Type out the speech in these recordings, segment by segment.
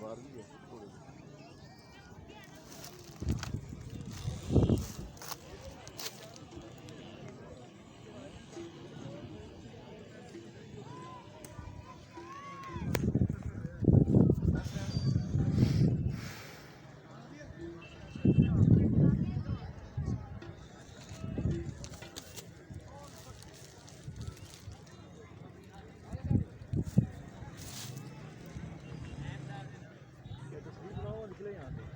ਬਾਹਰ ਵੀ ਹੈ ਥੋੜੇ निकले यहाँ से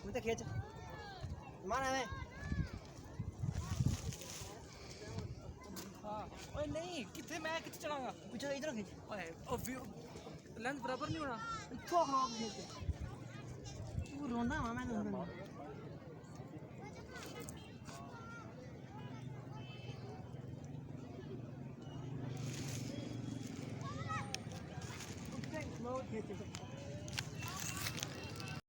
तो खींच मार है हाँ ओए नहीं कितने मैं कितने चलाऊंगा पीछे इधर खींच ओए ओ व्यू लेंथ बराबर नहीं होना इथों हाँ खींच तू रोंदा मां मैं रोंदा खींच